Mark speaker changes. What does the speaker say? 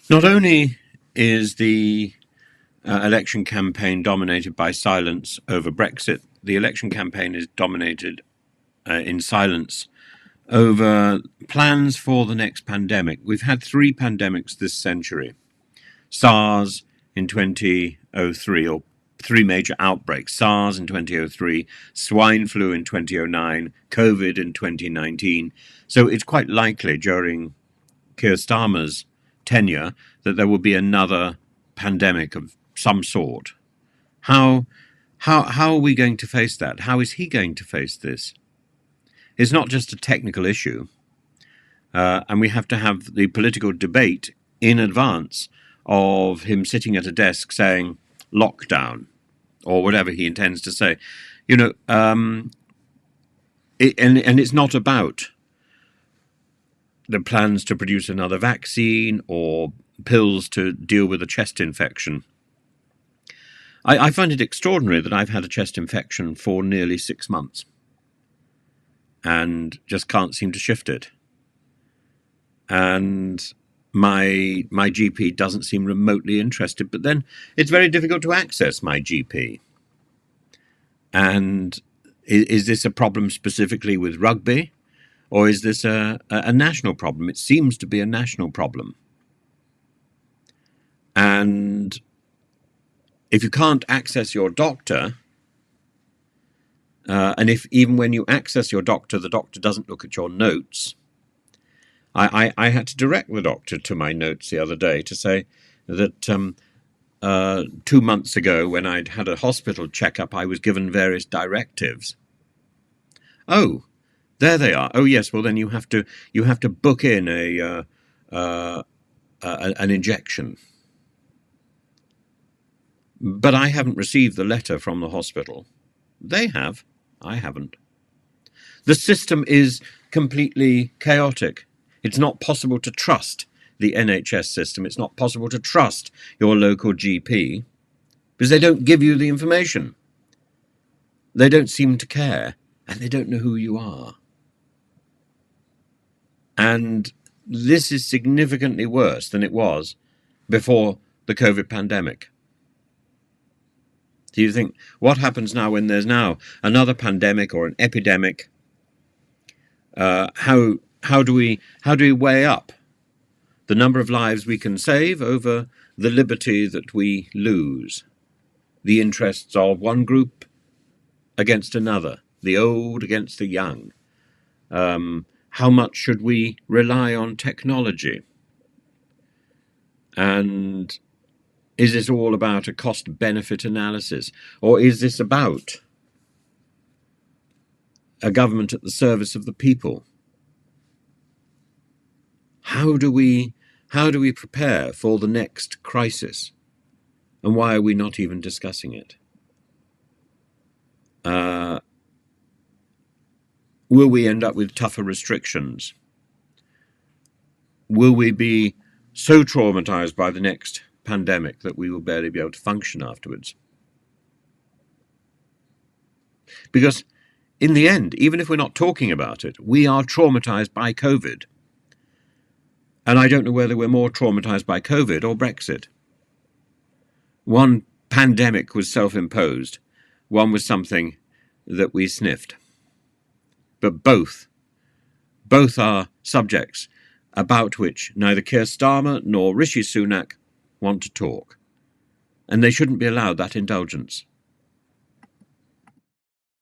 Speaker 1: Not only is the election campaign dominated by silence over Brexit, the election campaign is dominated in silence over plans for the next pandemic. We've had 3 pandemics this century. SARS in 2003, or 3 major outbreaks. SARS in 2003, swine flu in 2009, COVID in 2019. So it's quite likely during Keir Starmer's tenure that there will be another pandemic of some sort. How are we going to face that? How is he going to face this? It's not just a technical issue, and we have to have the political debate in advance of him sitting at a desk saying lockdown or whatever he intends to say. And it's not about the plans to produce another vaccine or pills to deal with a chest infection. I find it extraordinary that I've had a chest infection for nearly 6 months and just can't seem to shift it. And my GP doesn't seem remotely interested, but then it's very difficult to access my GP. And is this a problem specifically with rugby, or is this a national problem? It seems to be a national problem. And if you can't access your doctor, and if even when you access your doctor, the doctor doesn't look at your notes, I had to direct the doctor to my notes the other day to say that 2 months ago, when I'd had a hospital checkup, I was given various directives. Oh, there they are. Oh yes, well then you have to book in an injection. But I haven't received the letter from the hospital. They have. I haven't. The system is completely chaotic. It's not possible to trust the NHS system. It's not possible to trust your local GP because they don't give you the information. They don't seem to care, and they don't know who you are. And this is significantly worse than it was before the COVID pandemic. Do you think, what happens now when there's now another pandemic or an epidemic? How do we weigh up the number of lives we can save over the liberty that we lose? The interests of one group against another, the old against the young. How much should we rely on technology? And is this all about a cost-benefit analysis? Or is this about a government at the service of the people? How do we prepare for the next crisis? And why are we not even discussing it? Will we end up with tougher restrictions? Will we be so traumatized by the next pandemic that we will barely be able to function afterwards? Because in the end, even if we're not talking about it, we are traumatized by COVID. And I don't know whether we're more traumatized by COVID or Brexit. One pandemic was self-imposed. One was something that we sniffed. But both are subjects about which neither Keir Starmer nor Rishi Sunak want to talk. And they shouldn't be allowed that indulgence.